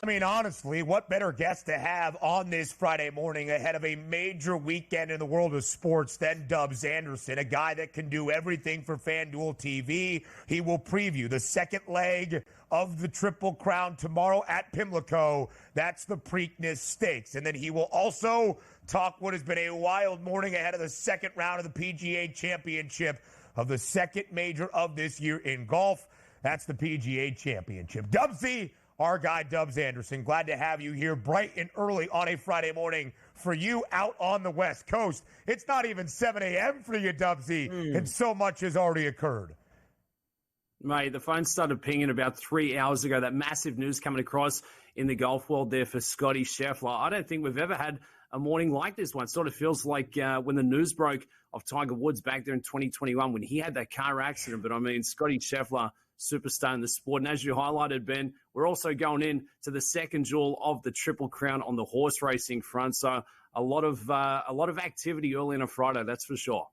I mean, honestly, what better guest to have on this Friday morning ahead of a major weekend in the world of sports than Dubbs Anderson, a guy that can do everything for FanDuel TV. He will preview the second leg of the Triple Crown tomorrow at Pimlico. That's the Preakness Stakes. And then he will also talk what has been a wild morning ahead of the second round of the PGA Championship of the second major of this year in golf. That's the PGA Championship. Dubsy, our guy Dubbs Anderson, glad to have you here bright and early on a Friday morning for you out on the West Coast. It's not even 7 a.m. for you, Dubsy, and so much has already occurred. Mate, the phone started pinging about 3 hours ago. That massive news coming across in the golf world there for Scotty Scheffler. I don't think we've ever had a morning like this one. It sort of feels like when the news broke of Tiger Woods back there in 2021 when he had that car accident. But, I mean, Scotty Scheffler, superstar in the sport. And as you highlighted, Ben, we're also going in to the second jewel of the Triple Crown on the horse racing front. So a lot of activity early on a Friday, that's for sure.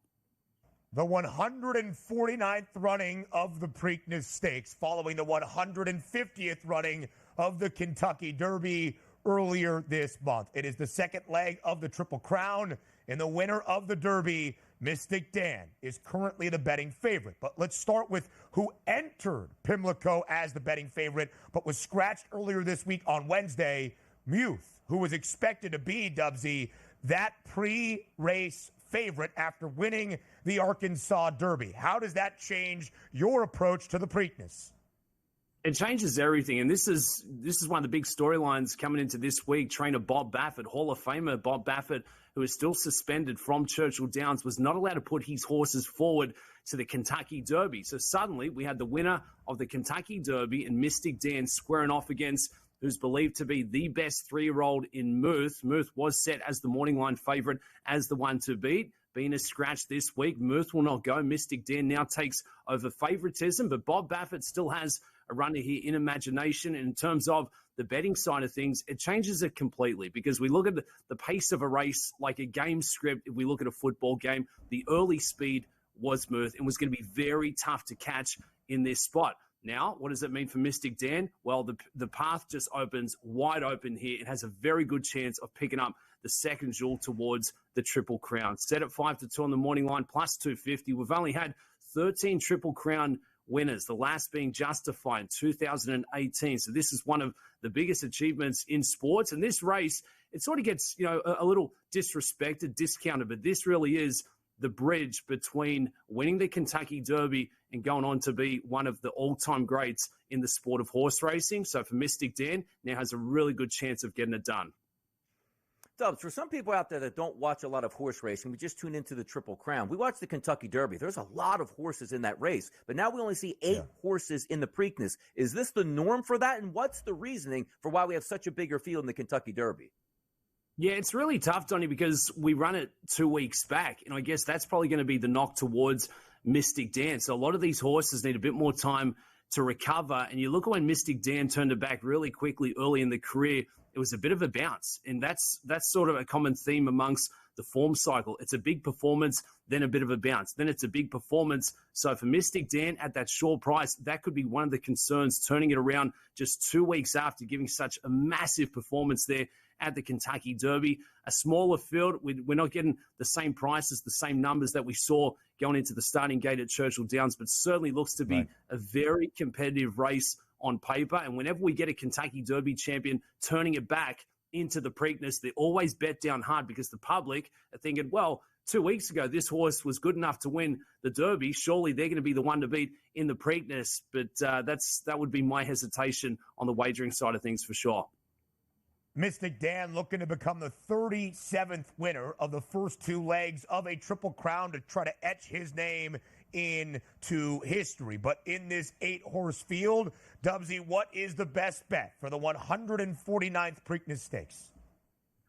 The 149th running of the Preakness Stakes following the 150th running of the Kentucky Derby earlier this month. It is the second leg of the Triple Crown, and the winner of the Derby, Mystic Dan, is currently the betting favorite. But let's start with who entered Pimlico as the betting favorite, but was scratched earlier this week on Wednesday, Muth, who was expected to be, Dubsy, that pre-race favorite after winning the Arkansas Derby. How does that change your approach to the Preakness? It changes everything, and this is one of the big storylines coming into this week. Trainer Bob Baffert, Hall of Famer Bob Baffert, who is still suspended from Churchill Downs, was not allowed to put his horses forward to the Kentucky Derby. So suddenly we had the winner of the Kentucky Derby and Mystic Dan squaring off against who's believed to be the best 3-year-old in Muth. Muth was set as the morning line favorite, as the one to beat. Being a scratch this week, Muth will not go. Mystic Dan now takes over favoritism, but Bob Baffert still has a runner here in imagination. And in terms of the betting side of things, it changes it completely because we look at the pace of a race like a game script. If we look at a football game, the early speed was Muth and was going to be very tough to catch in this spot. Now, what does it mean for Mystic Dan? Well, the path just opens wide open here. It has a very good chance of picking up the second jewel towards the Triple Crown. Set at 5-2 on the morning line, plus 250. We've only had 13 Triple Crown winners, the last being Justified in 2018. So this is one of the biggest achievements in sports. And this race, it sort of gets, a little disrespected, discounted, but this really is the bridge between winning the Kentucky Derby and going on to be one of the all-time greats in the sport of horse racing. So for Mystic Dan, now has a really good chance of getting it done. Dubs, for some people out there that don't watch a lot of horse racing, we just tune into the Triple Crown. We watch the Kentucky Derby. There's a lot of horses in that race, but now we only see 8 horses in the Preakness. Is this the norm for that? And what's the reasoning for why we have such a bigger field in the Kentucky Derby? Yeah, it's really tough, Donnie, because we run it 2 weeks back, and I guess that's probably going to be the knock towards Mystic Dan. So a lot of these horses need a bit more time to recover, and you look at when Mystic Dan turned it back really quickly early in the career, it was a bit of a bounce, and that's sort of a common theme amongst the form cycle. It's a big performance, then a bit of a bounce, then it's a big performance. So for Mystic Dan at that short price, that could be one of the concerns, turning it around just 2 weeks after giving such a massive performance there at the Kentucky Derby. A smaller field, we're not getting the same prices, the same numbers that we saw going into the starting gate at Churchill Downs, but certainly looks to be a very competitive race on paper. And whenever we get a Kentucky Derby champion turning it back into the Preakness, they always bet down hard because the public are thinking, well, 2 weeks ago, this horse was good enough to win the Derby. Surely they're going to be the one to beat in the Preakness. But that would be my hesitation on the wagering side of things for sure. Mystic Dan looking to become the 37th winner of the first 2 legs of a Triple Crown to try to etch his name into history. But in this 8-horse field, Dubsy, what is the best bet for the 149th Preakness Stakes?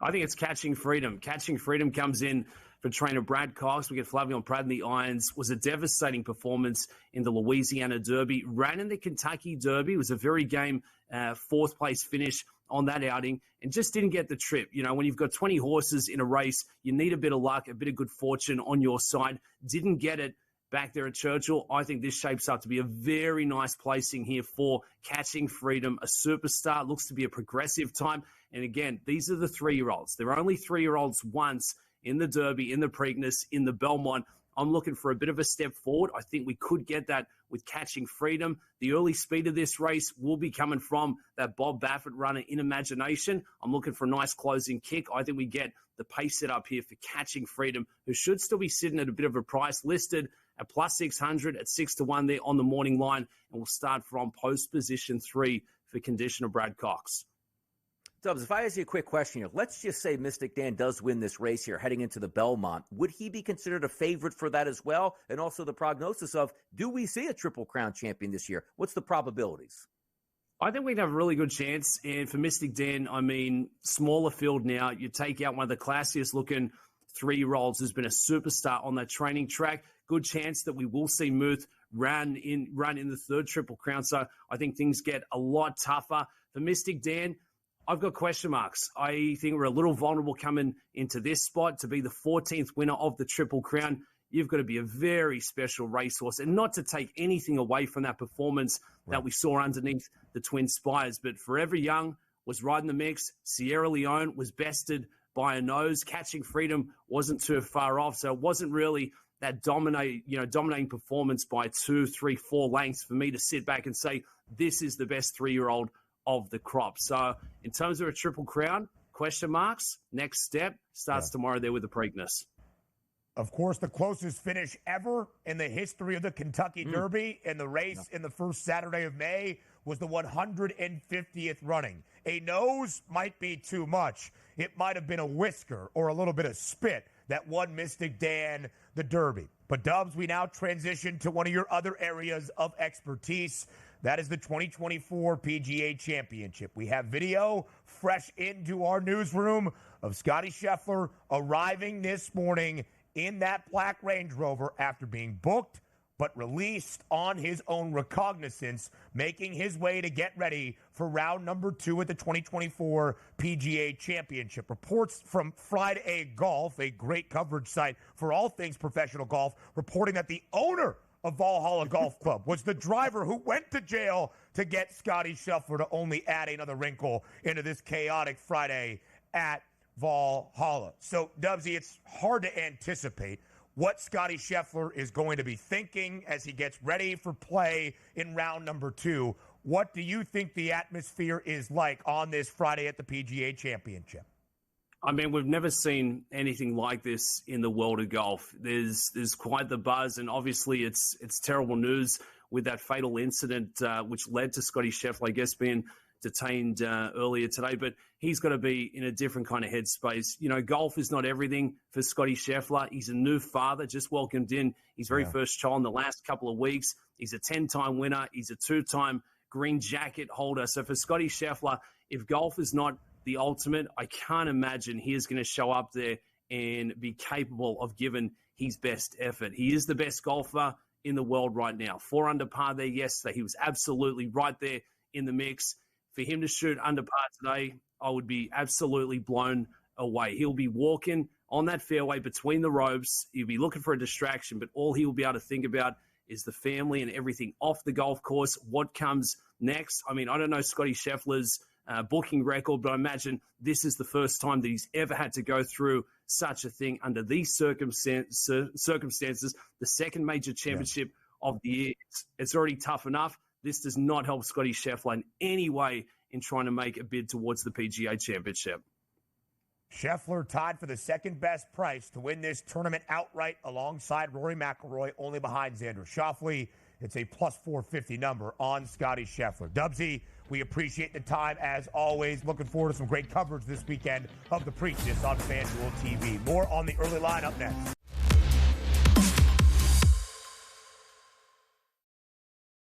I think it's Catching Freedom. Catching Freedom comes in for trainer Brad Cox. We get Flavion Pratt in the irons. Was a devastating performance in the Louisiana Derby. Ran in the Kentucky Derby. It was a very game 4th place finish on that outing and just didn't get the trip. When you've got 20 horses in a race, you need a bit of luck, a bit of good fortune on your side. Didn't get it back there at Churchill. I think this shapes up to be a very nice placing here for Catching Freedom, a superstar. Looks to be a progressive time. And again, these are the 3-year-olds. They're only 3-year-olds once in the Derby, in the Preakness, in the Belmont. I'm looking for a bit of a step forward. I think we could get that with Catching Freedom. The early speed of this race will be coming from that Bob Baffert runner in Imagination. I'm looking for a nice closing kick. I think we get the pace set up here for Catching Freedom, who should still be sitting at a bit of a price, listed at plus 600 at 6-1 there on the morning line. And we'll start from post position 3 for conditioner Brad Cox. Dubs, if I ask you a quick question here, let's just say Mystic Dan does win this race here heading into the Belmont. Would he be considered a favorite for that as well? And also the prognosis of, do we see a Triple Crown champion this year? What's the probabilities? I think we'd have a really good chance. And for Mystic Dan, I mean, smaller field now. You take out one of the classiest looking 3-year-olds who's been a superstar on that training track. Good chance that we will see Muth run in the third Triple Crown. So I think things get a lot tougher. For Mystic Dan, I've got question marks. I think we're a little vulnerable coming into this spot. To be the 14th winner of the Triple Crown, you've got to be a very special racehorse. And not to take anything away from that performance that we saw underneath the Twin Spires. But Forever Young was right in the mix. Sierra Leone was bested by a nose. Catching Freedom wasn't too far off. So it wasn't really that dominating performance by 2, 3, 4 lengths for me to sit back and say, this is the best 3-year-old of the crop. So in terms of a Triple Crown, question marks. Next step starts tomorrow there with the Preakness. Of course, the closest finish ever in the history of the Kentucky Derby, and the race in the first Saturday of May was the 150th running. A nose might be too much. It might have been a whisker or a little bit of spit that won Mystic Dan the Derby. But Dubs, we now transition to one of your other areas of expertise. That is the 2024 PGA Championship. We have video fresh into our newsroom of Scotty Scheffler arriving this morning in that black Range Rover after being booked but released on his own recognizance, making his way to get ready for round number 2 at the 2024 PGA Championship. Reports from Friday Golf, a great coverage site for all things professional golf, reporting that the owner of Valhalla Golf Club was the driver who went to jail to get Scotty Scheffler, to only add another wrinkle into this chaotic Friday at Valhalla. So, Dubsy, it's hard to anticipate what Scotty Scheffler is going to be thinking as he gets ready for play in round number 2. What do you think the atmosphere is like on this Friday at the PGA Championship? I mean, we've never seen anything like this in the world of golf. There's quite the buzz, and obviously it's terrible news with that fatal incident which led to Scotty Scheffler, I guess, being detained earlier today. But he's got to be in a different kind of headspace. You know, golf is not everything for Scotty Scheffler. He's a new father, just welcomed in his very first child in the last couple of weeks. He's a 10-time winner. He's a 2-time green jacket holder. So for Scotty Scheffler, if golf is not the ultimate, I can't imagine he is going to show up there and be capable of giving his best effort. He is the best golfer in the world right now. 4 under par there yesterday. He was absolutely right there in the mix. For him to shoot under par today, I would be absolutely blown away. He'll be walking on that fairway between the ropes. He'll be looking for a distraction, but all he will be able to think about is the family and everything off the golf course. What comes next? I mean, I don't know Scotty Scheffler's booking record, but I imagine this is the first time that he's ever had to go through such a thing under these circumstances. The second major championship of the year. It's already tough enough. This does not help Scotty Scheffler in any way in trying to make a bid towards the PGA Championship. Scheffler tied for the second best price to win this tournament outright alongside Rory McIlroy, only behind Xander Schauffele. It's a plus 450 number on Scotty Scheffler. Dubsy, we appreciate the time as always. Looking forward to some great coverage this weekend of the Preakness on FanDuel TV. More on the early line up next.